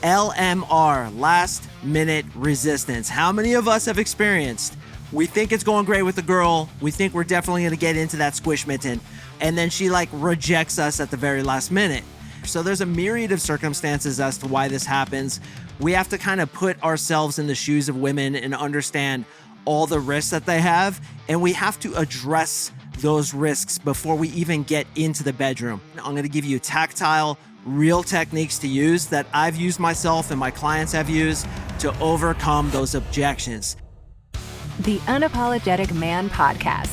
LMR, last minute resistance. How many of us have experienced, we think it's going great with the girl, we think we're definitely going to get into that squish mitten, and then she rejects us at the very last minute. So there's a myriad of circumstances as to why this happens. We have to kind of put ourselves in the shoes of women and understand all the risks that they have, and we have to address those risks before we even get into the bedroom. I'm going to give you tactile, real techniques to use that I've used myself and my clients have used to overcome those objections. The Unapologetic Man Podcast.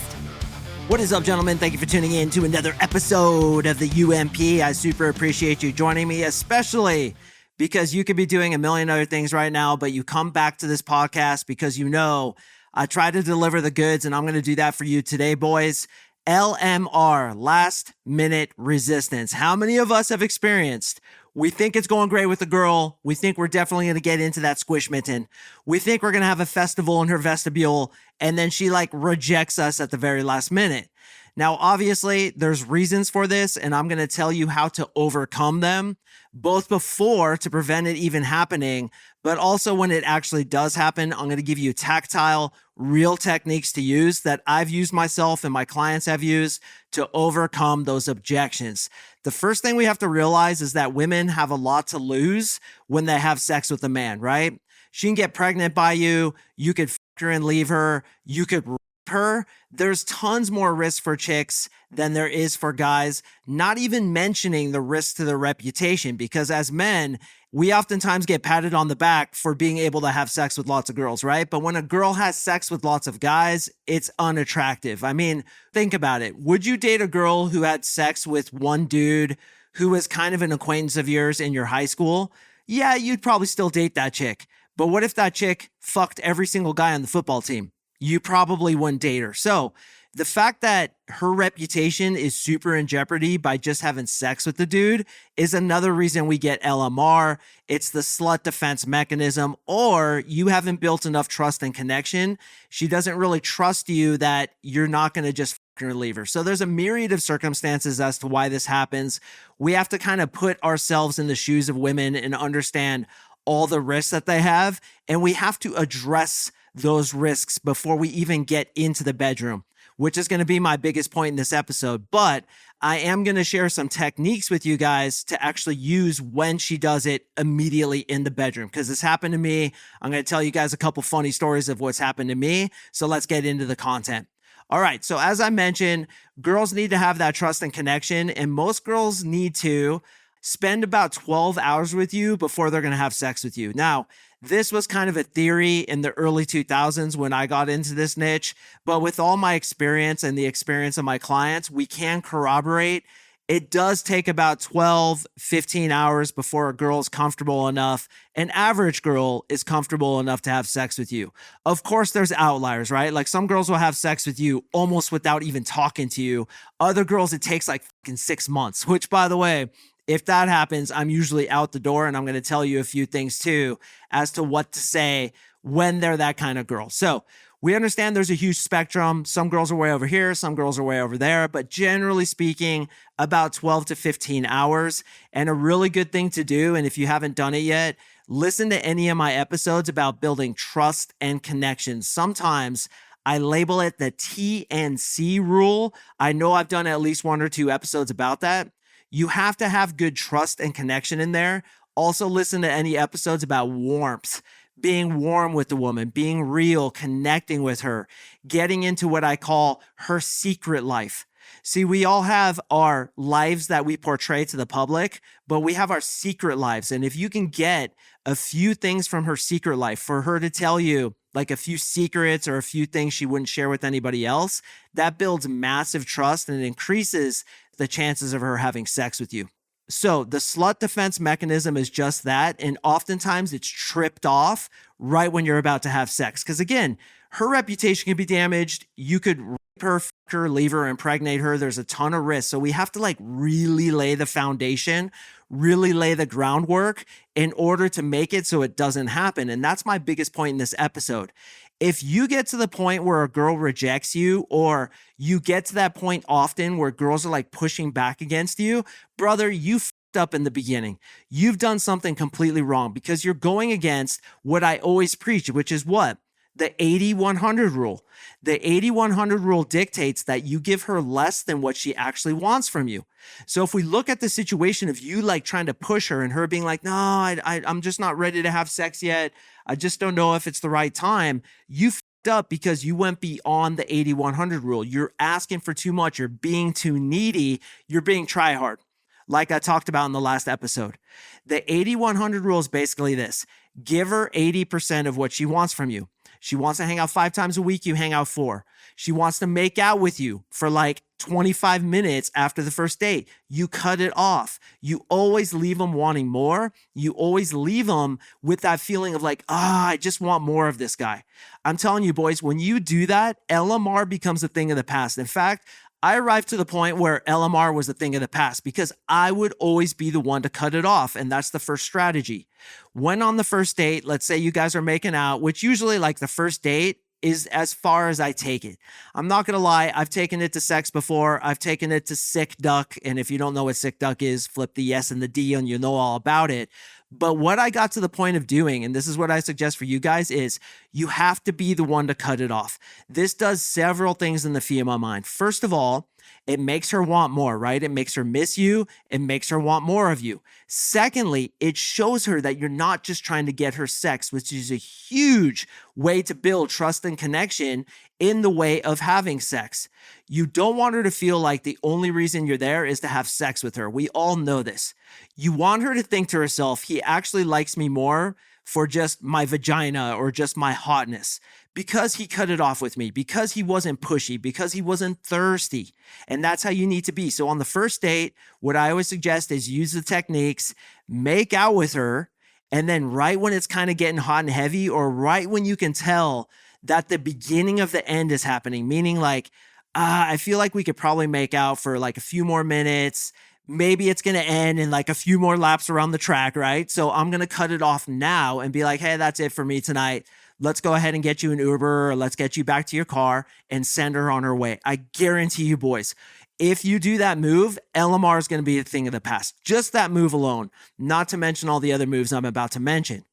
What is up, gentlemen? Thank you for tuning in to another episode of the UMP. I super appreciate you joining me, especially because you could be doing a million other things right now, but you come back to this podcast because you know I try to deliver the goods, and I'm going to do that for you today, boys. LMR, last minute resistance. How many of us have experienced, we think it's going great with the girl, we think we're definitely going to get into that squish mitten, we think we're going to have a festival in her vestibule, and then she rejects us at the very last minute. Now, obviously, there's reasons for this, and I'm going to tell you how to overcome them, both before to prevent it even happening, but also when it actually does happen. I'm going to give you tactile, real techniques to use that I've used myself and my clients have used to overcome those objections. The first thing we have to realize is that women have a lot to lose when they have sex with a man, right? She can get pregnant by you. You could fuck her and leave her. You could rape her. There's tons more risk for chicks than there is for guys, not even mentioning the risk to their reputation, because as men, we oftentimes get patted on the back for being able to have sex with lots of girls, right? But when a girl has sex with lots of guys, it's unattractive. I mean, think about it. Would you date a girl who had sex with one dude who was kind of an acquaintance of yours in your high school? Yeah, you'd probably still date that chick. But what if that chick fucked every single guy on the football team? You probably wouldn't date her. So the fact that her reputation is super in jeopardy by just having sex with the dude is another reason we get LMR. It's the slut defense mechanism, or you haven't built enough trust and connection. She doesn't really trust you that you're not going to just fuck her and leave her. So there's a myriad of circumstances as to why this happens. We have to kind of put ourselves in the shoes of women and understand all the risks that they have, and we have to address those risks before we even get into the bedroom, which is going to be my biggest point in this episode. But I am going to share some techniques with you guys to actually use when she does it immediately in the bedroom, because this happened to me. I'm going to tell you guys a couple funny stories of what's happened to me. So let's get into the content. All right. So as I mentioned, girls need to have that trust and connection, and most girls need to spend about 12 hours with you before they're going to have sex with you. Now, this was kind of a theory in the early 2000s when I got into this niche, but with all my experience and the experience of my clients, we can corroborate it does take about 12, 15 hours before a girl is comfortable enough. An average girl is comfortable enough to have sex with you. Of course, there's outliers, right? Like some girls will have sex with you almost without even talking to you. Other girls, it takes like fucking 6 months, which by the way, if that happens, I'm usually out the door, and I'm going to tell you a few things too as to what to say when they're that kind of girl. So we understand there's a huge spectrum. Some girls are way over here, some girls are way over there, but generally speaking, about 12 to 15 hours. And a really good thing to do, and if you haven't done it yet, listen to any of my episodes about building trust and connection. Sometimes I label it the T&C rule. I know I've done at least 1 or 2 episodes about that. You have to have good trust and connection in there. Also listen to any episodes about warmth, being warm with the woman, being real, connecting with her, getting into what I call her secret life. See, we all have our lives that we portray to the public, but we have our secret lives. And if you can get a few things from her secret life, for her to tell you like a few secrets or a few things she wouldn't share with anybody else, that builds massive trust and it increases the chances of her having sex with you. So the slut defense mechanism is just that. And oftentimes it's tripped off right when you're about to have sex. Because again, her reputation can be damaged. You could rape her, fuck her, leave her, impregnate her. There's a ton of risk. So we have to like really lay the foundation, really lay the groundwork in order to make it so it doesn't happen. And that's my biggest point in this episode. If you get to the point where a girl rejects you, or you get to that point often where girls are like pushing back against you, brother, you up in the beginning. You've done something completely wrong because you're going against what I always preach, which is what? The 80-100 rule. The 80-100 rule dictates that you give her less than what she actually wants from you. So if we look at the situation of you like trying to push her and her being like, no, I'm just not ready to have sex yet. I just don't know if it's the right time. You f***ed up because you went beyond the 80-100 rule. You're asking for too much. You're being too needy. You're being try hard. Like I talked about in the last episode. The 80-100 rule is basically this. Give her 80% of what she wants from you. She wants to hang out 5 times a week, you hang out 4. She wants to make out with you for like 25 minutes after the first date. You cut it off. You always leave them wanting more. You always leave them with that feeling of like, I just want more of this guy. I'm telling you, boys, when you do that, LMR becomes a thing of the past. In fact, I arrived to the point where LMR was a thing of the past because I would always be the one to cut it off. And that's the first strategy. When on the first date, let's say you guys are making out, which usually like the first date is as far as I take it. I'm not going to lie. I've taken it to sex before. I've taken it to sick duck. And if you don't know what sick duck is, flip the yes and the D and you know all about it. But what I got to the point of doing, and this is what I suggest for you guys, is you have to be the one to cut it off. This does several things in the female mind. First of all, it makes her want more, right? It makes her miss you. It makes her want more of you. Secondly, it shows her that you're not just trying to get her sex, which is a huge way to build trust and connection in the way of having sex. You don't want her to feel like the only reason you're there is to have sex with her. We all know this. You want her to think to herself, he actually likes me more for just my vagina or just my hotness, because he cut it off with me, because he wasn't pushy, because he wasn't thirsty. And that's how you need to be. So on the first date, what I always suggest is use the techniques, make out with her, and then right when it's kind of getting hot and heavy, or right when you can tell that the beginning of the end is happening, meaning like, I feel like we could probably make out for like a few more minutes. Maybe it's going to end in like a few more laps around the track, right? So I'm going to cut it off now and be like, hey, that's it for me tonight. Let's go ahead and get you an Uber, or let's get you back to your car and send her on her way. I guarantee you, boys, if you do that move, LMR is going to be a thing of the past. Just that move alone, not to mention all the other moves I'm about to mention.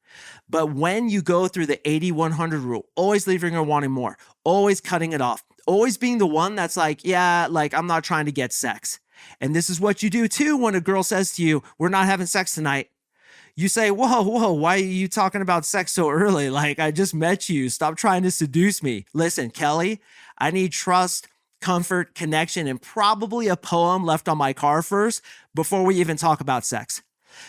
But when you go through the 80-100 rule, always leaving her wanting more, always cutting it off, always being the one that's like, yeah, like I'm not trying to get sex. And this is what you do too when a girl says to you, we're not having sex tonight. You say, whoa, why are you talking about sex so early? Like, I just met you. Stop trying to seduce me. Listen, Kelly, I need trust, comfort, connection, and probably a poem left on my car first before we even talk about sex.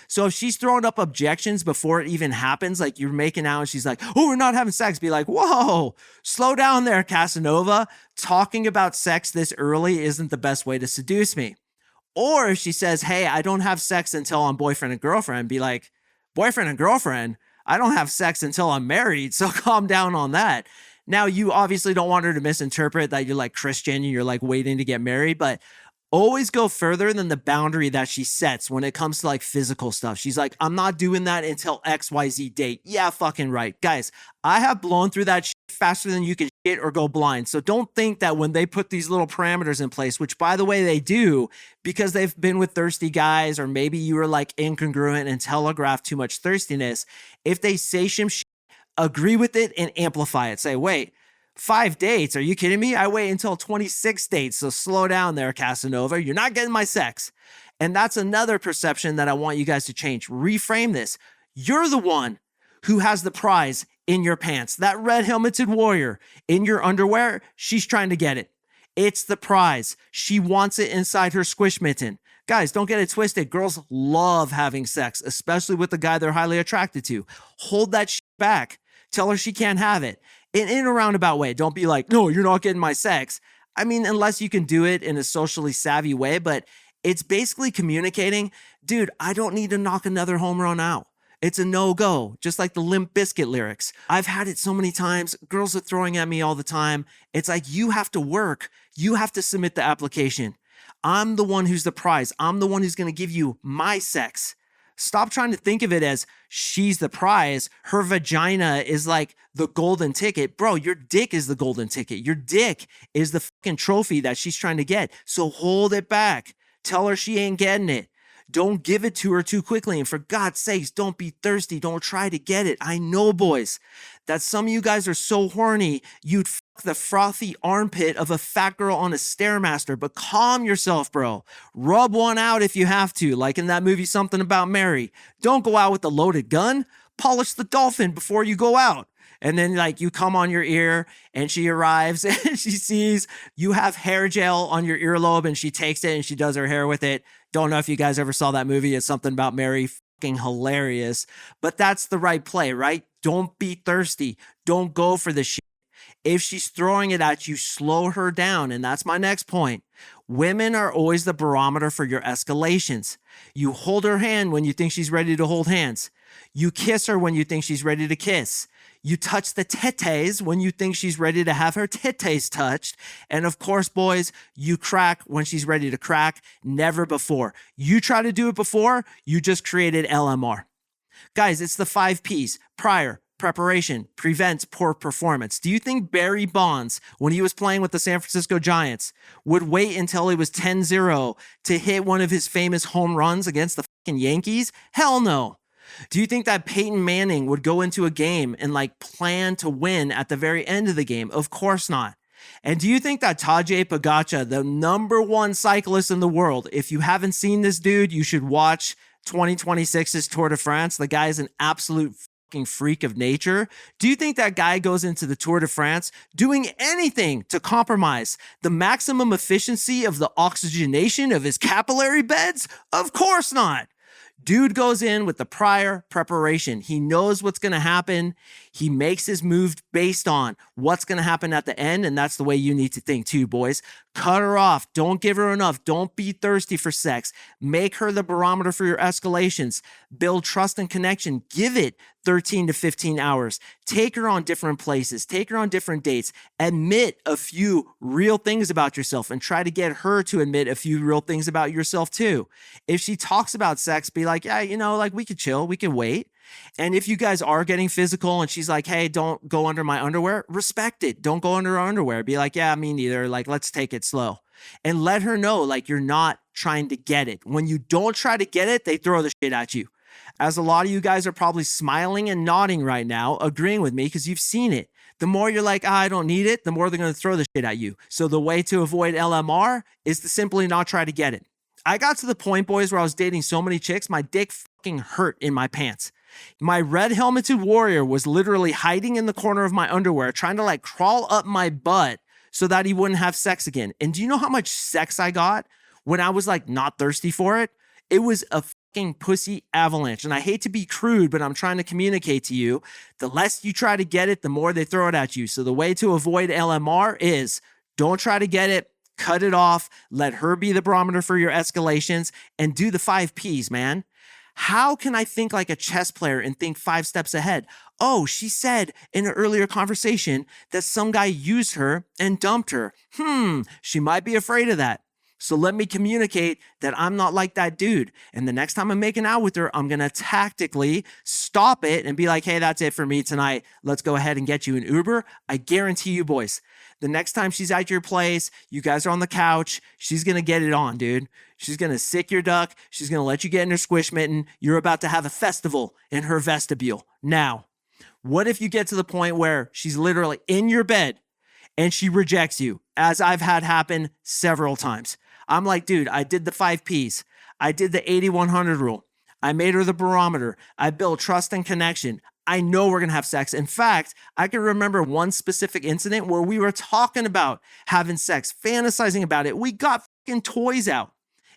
So if she's throwing up objections before it even happens, like you're making out and she's like, oh, we're not having sex, be like, whoa, slow down there, Casanova. Talking about sex this early isn't the best way to seduce me. Or if she says, hey, I don't have sex until I'm boyfriend and girlfriend, be like, boyfriend and girlfriend? I don't have sex until I'm married, so calm down on that. Now, you obviously don't want her to misinterpret that you're like Christian and you're like waiting to get married, but always go further than the boundary that she sets when it comes to like physical stuff. She's like, I'm not doing that until XYZ date. Yeah, fucking right. Guys, I have blown through that shit faster than you can shit or go blind. So don't think that when they put these little parameters in place, which by the way, they do because they've been with thirsty guys, or maybe you were like incongruent and telegraphed too much thirstiness. If they say some shit, agree with it and amplify it. Say, wait, 5 dates? Are you kidding me? I wait until 26 dates. So slow down there, Casanova. You're not getting my sex. And that's another perception that I want you guys to change. Reframe this. You're the one who has the prize in your pants. That red helmeted warrior in your underwear, she's trying to get it. It's the prize. She wants it inside her squish mitten. Guys, don't get it twisted. Girls love having sex, especially with the guy they're highly attracted to. Hold that shit back. Tell her she can't have it. In a roundabout way. Don't be like, no, you're not getting my sex. I mean, unless you can do it in a socially savvy way, but it's basically communicating, dude, I don't need to knock another home run out. It's a no-go, just like the Limp Bizkit lyrics. I've had it so many times. Girls are throwing at me all the time. It's like, you have to work. You have to submit the application. I'm the one who's the prize. I'm the one who's going to give you my sex. Stop trying to think of it as she's the prize. Her vagina is like the golden ticket. Bro, your dick is the golden ticket. Your dick is the fucking trophy that she's trying to get. So hold it back. Tell her she ain't getting it. Don't give it to her too quickly. And for God's sakes, don't be thirsty. Don't try to get it. I know, boys, that some of you guys are so horny, you'd fuck the frothy armpit of a fat girl on a Stairmaster, but calm yourself, bro. Rub one out if you have to, like in that movie, Something About Mary. Don't go out with the loaded gun. Polish the dolphin before you go out. And then like you come on your ear and she arrives and she sees you have hair gel on your earlobe and she takes it and she does her hair with it. Don't know if you guys ever saw that movie. It's Something About Mary. Fucking hilarious. But that's the right play, right? Don't be thirsty. Don't go for the shit. If she's throwing it at you, slow her down. And that's my next point. Women are always the barometer for your escalations. You hold her hand when you think she's ready to hold hands. You kiss her when you think she's ready to kiss. You touch the tetes when you think she's ready to have her tetes touched. And of course, boys, you crack when she's ready to crack, never before. You try to do it before, you just created LMR. Guys, it's the 5 Ps: prior, preparation, prevents poor performance. Do you think Barry Bonds, when he was playing with the San Francisco Giants, would wait until it was 10-0 to hit one of his famous home runs against the fucking Yankees? Hell no. Do you think that Peyton Manning would go into a game and like plan to win at the very end of the game? Of course not. And do you think that Tadej Pogačar, the #1 cyclist in the world, if you haven't seen this dude, you should watch 2026's Tour de France. The guy is an absolute fucking freak of nature. Do you think that guy goes into the Tour de France doing anything to compromise the maximum efficiency of the oxygenation of his capillary beds? Of course not. Dude goes in with the prior preparation. He knows what's going to happen. He makes his move based on what's going to happen at the end, and that's the way you need to think too, boys. Cut her off. Don't give her enough. Don't be thirsty for sex. Make her the barometer for your escalations. Build trust and connection. Give it 13 to 15 hours. Take her on different places. Take her on different dates. Admit a few real things about yourself and try to get her to admit a few real things about yourself too. If she talks about sex, be like, yeah, like we could chill. We could wait. And if you guys are getting physical and she's like, hey, don't go under my underwear, respect it. Don't go under her underwear. Be like, yeah, me neither. Like, let's take it slow. And let her know, like, you're not trying to get it. When you don't try to get it, they throw the shit at you. As a lot of you guys are probably smiling and nodding right now, agreeing with me because you've seen it. The more you're like, I don't need it, the more they're going to throw the shit at you. So the way to avoid LMR is to simply not try to get it. I got to the point, boys, where I was dating so many chicks, my dick fucking hurt in my pants. My red helmeted warrior was literally hiding in the corner of my underwear, trying to like crawl up my butt so that he wouldn't have sex again. And do you know how much sex I got when I was like not thirsty for it? It was a fucking pussy avalanche. And I hate to be crude, but I'm trying to communicate to you. The less you try to get it, the more they throw it at you. So the way to avoid LMR is don't try to get it. Cut it off. Let her be the barometer for your escalations and do the 5 Ps, man. How can I think like a chess player and think 5 steps ahead? Oh, she said in an earlier conversation that some guy used her and dumped her. She might be afraid of that. So let me communicate that I'm not like that dude. And the next time I'm making out with her, I'm going to tactically stop it and be like, hey, that's it for me tonight. Let's go ahead and get you an Uber. I guarantee you, boys, the next time she's at your place, you guys are on the couch, she's going to get it on, dude. She's going to sick your duck. She's going to let you get in her squish mitten. You're about to have a festival in her vestibule. Now, what if you get to the point where she's literally in your bed and she rejects you, as I've had happen several times? I'm like, dude, I did the 5 Ps. I did the 80-100 rule. I made her the barometer. I built trust and connection. I know we're going to have sex. In fact, I can remember one specific incident where we were talking about having sex, fantasizing about it. We got fucking toys out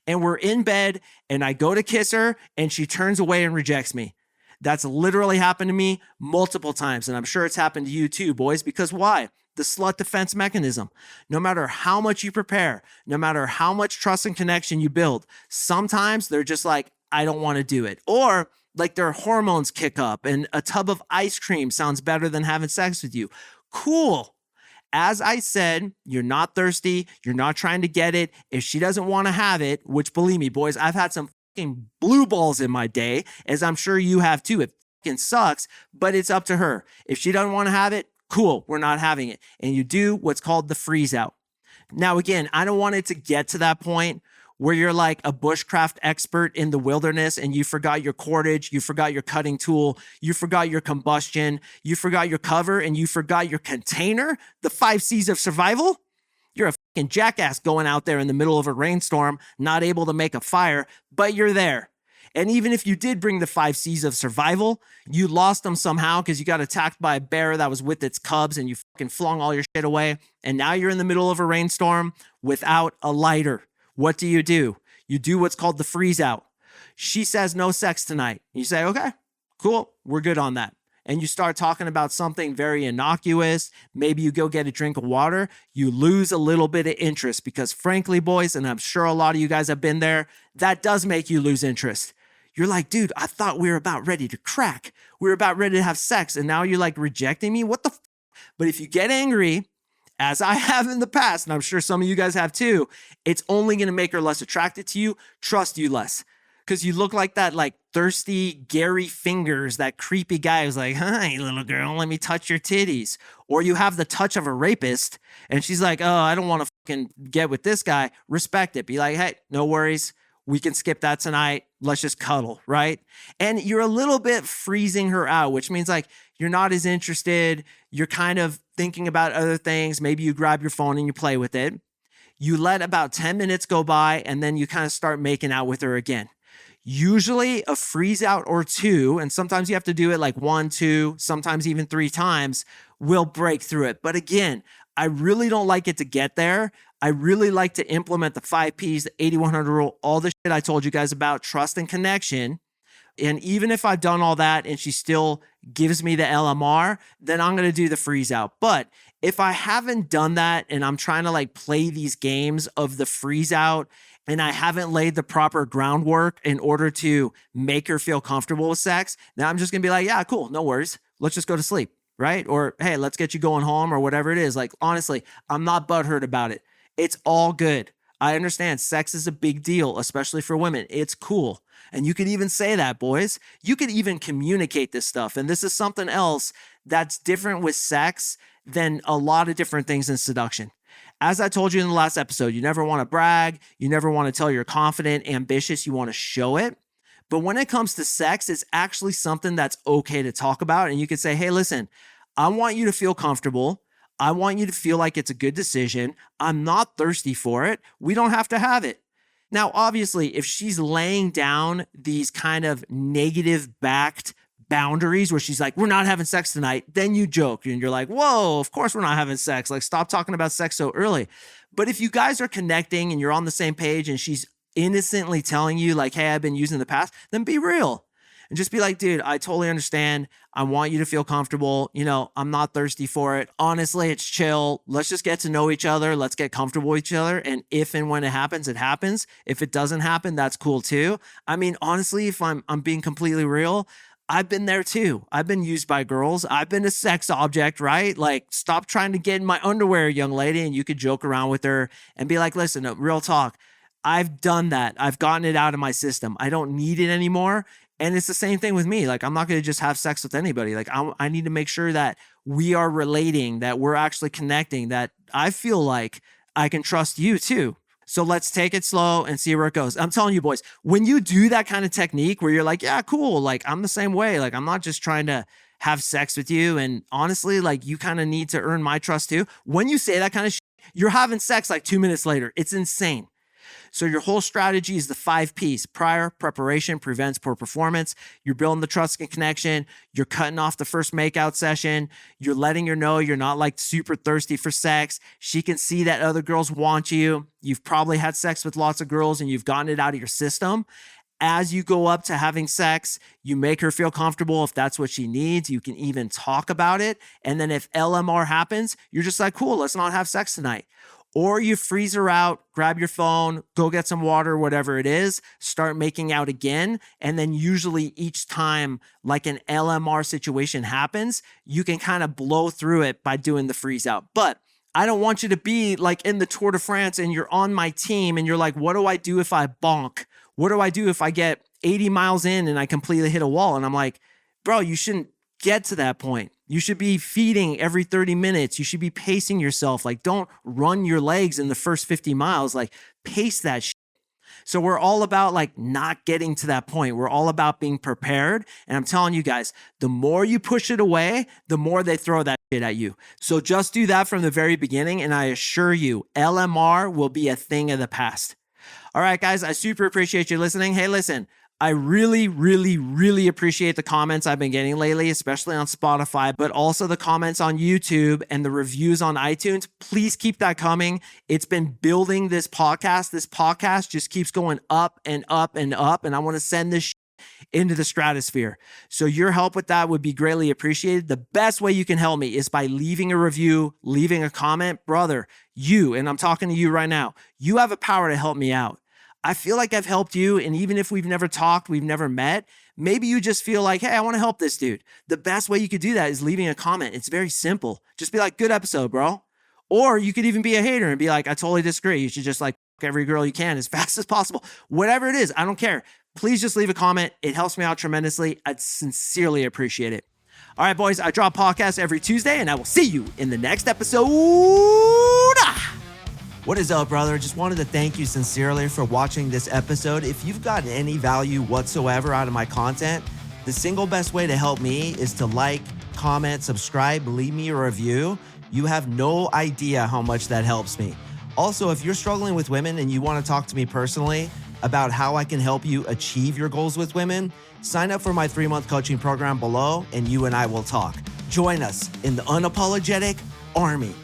and we're in bed and I go to kiss her and she turns away and rejects me. That's literally happened to me multiple times. And I'm sure it's happened to you too, boys, because why? The slut defense mechanism. No matter how much you prepare, no matter how much trust and connection you build, sometimes they're just like, I don't want to do it. Or like their hormones kick up and a tub of ice cream sounds better than having sex with you. Cool. As I said, you're not thirsty. You're not trying to get it. If she doesn't want to have it, which believe me, boys, I've had some fucking blue balls in my day, as I'm sure you have too. It fucking sucks, but it's up to her. If she doesn't want to have it, cool, we're not having it. And you do what's called the freeze out. Now, again, I don't want it to get to that point where you're like a bushcraft expert in the wilderness and you forgot your cordage, you forgot your cutting tool, you forgot your combustion, you forgot your cover, and you forgot your container, the 5 C's of survival? You're a fucking jackass going out there in the middle of a rainstorm, not able to make a fire, but you're there. And even if you did bring the 5 C's of survival, you lost them somehow because you got attacked by a bear that was with its cubs and you fucking flung all your shit away. And now you're in the middle of a rainstorm without a lighter. What do? You do what's called the freeze out. She says no sex tonight. You say, okay, cool. We're good on that. And you start talking about something very innocuous. Maybe you go get a drink of water. You lose a little bit of interest because frankly, boys, and I'm sure a lot of you guys have been there, that does make you lose interest. You're like, dude, I thought we were about ready to crack. We were about ready to have sex. And now you're like rejecting me? What the f? But if you get angry, as I have in the past, and I'm sure some of you guys have too, it's only going to make her less attracted to you, trust you less. Because you look like that like thirsty Gary Fingers, that creepy guy who's like, hi, little girl, let me touch your titties. Or you have the touch of a rapist and she's like, oh, I don't want to fucking get with this guy. Respect it. Be like, hey, no worries. We can skip that tonight. Let's just cuddle, right? And you're a little bit freezing her out, which means like you're not as interested. You're kind of thinking about other things. Maybe you grab your phone and you play with it. You let about 10 minutes go by and then you kind of start making out with her again. Usually a freeze out or two, and sometimes you have to do it like 1, 2, sometimes even 3 times, will break through it. But again, I really don't like it to get there. I really like to implement the 5 Ps, the 8100 rule, all the shit I told you guys about, trust and connection. And even if I've done all that and she still gives me the LMR, then I'm going to do the freeze out. But if I haven't done that and I'm trying to like play these games of the freeze out and I haven't laid the proper groundwork in order to make her feel comfortable with sex, then I'm just going to be like, yeah, cool, no worries. Let's just go to sleep, right? Or, hey, let's get you going home or whatever it is. Like, honestly, I'm not butthurt about it. It's all good. I understand sex is a big deal, especially for women. It's cool. And you could even say that, boys. You could even communicate this stuff. And this is something else that's different with sex than a lot of different things in seduction. As I told you in the last episode, you never want to brag. You never want to tell you're confident, ambitious. You want to show it. But when it comes to sex, it's actually something that's okay to talk about. And you could say, hey, listen, I want you to feel comfortable. I want you to feel like it's a good decision. I'm not thirsty for it. We don't have to have it. Now, obviously, if she's laying down these kind of negative backed boundaries where she's like, we're not having sex tonight, then you joke and you're like, whoa, of course we're not having sex. Like, stop talking about sex so early. But if you guys are connecting and you're on the same page and she's innocently telling you like, hey, I've been using the past, then be real. And just be like, dude, I totally understand. I want you to feel comfortable. You know, I'm not thirsty for it. Honestly, it's chill. Let's just get to know each other. Let's get comfortable with each other. And if and when it happens, it happens. If it doesn't happen, that's cool too. I mean, honestly, if I'm being completely real, I've been there too. I've been used by girls. I've been a sex object, right? Like, stop trying to get in my underwear, young lady. And you could joke around with her and be like, listen, real talk. I've done that. I've gotten it out of my system. I don't need it anymore. And it's the same thing with me. Like, I'm not going to just have sex with anybody. Like, I need to make sure that we are relating, that we're actually connecting, that I feel like I can trust you too. So let's take it slow and see where it goes. I'm telling you, boys, when you do that kind of technique where you're like, yeah, cool. Like, I'm the same way. Like, I'm not just trying to have sex with you. And honestly, like, you kind of need to earn my trust too. When you say that kind of shit, you're having sex like 2 minutes later. It's insane. So your whole strategy is the 5 Ps. Prior, preparation prevents poor performance. You're building the trust and connection. You're cutting off the first makeout session. You're letting her know you're not like super thirsty for sex. She can see that other girls want you. You've probably had sex with lots of girls and you've gotten it out of your system. As you go up to having sex, you make her feel comfortable if that's what she needs. You can even talk about it. And then if LMR happens, you're just like, cool, let's not have sex tonight. Or you freeze her out, grab your phone, go get some water, whatever it is, start making out again. And then usually each time like an LMR situation happens, you can kind of blow through it by doing the freeze out. But I don't want you to be like in the Tour de France and you're on my team and you're like, what do I do if I bonk? What do I do if I get 80 miles in and I completely hit a wall? And I'm like, bro, you shouldn't get to that point. You should be feeding every 30 minutes. You should be pacing yourself. Like, don't run your legs in the first 50 miles. Like, pace that shit. So we're all about like not getting to that point. We're all about being prepared. And I'm telling you guys, the more you push it away, the more they throw that shit at you. So just do that from the very beginning. And I assure you, LMR will be a thing of the past. All right, guys, I super appreciate you listening. Hey, listen, I really, really, really appreciate the comments I've been getting lately, especially on Spotify, but also the comments on YouTube and the reviews on iTunes. Please keep that coming. It's been building this podcast. This podcast just keeps going up and up and up, and I want to send this into the stratosphere. So your help with that would be greatly appreciated. The best way you can help me is by leaving a review, leaving a comment. Brother, you, and I'm talking to you right now, you have a power to help me out. I feel like I've helped you, and even if we've never talked, we've never met, maybe you just feel like, hey, I want to help this dude. The best way you could do that is leaving a comment. It's very simple. Just be like, good episode, bro. Or you could even be a hater and be like, I totally disagree. You should just like every girl you can as fast as possible. Whatever it is, I don't care. Please just leave a comment. It helps me out tremendously. I'd sincerely appreciate it. All right, boys, I drop podcasts every Tuesday, and I will see you in the next episode. What is up, brother? Just wanted to thank you sincerely for watching this episode. If you've gotten any value whatsoever out of my content, the single best way to help me is to like, comment, subscribe, leave me a review. You have no idea how much that helps me. Also, if you're struggling with women and you want to talk to me personally about how I can help you achieve your goals with women, sign up for my 3-month coaching program below, and you and I will talk. Join us in the Unapologetic Army.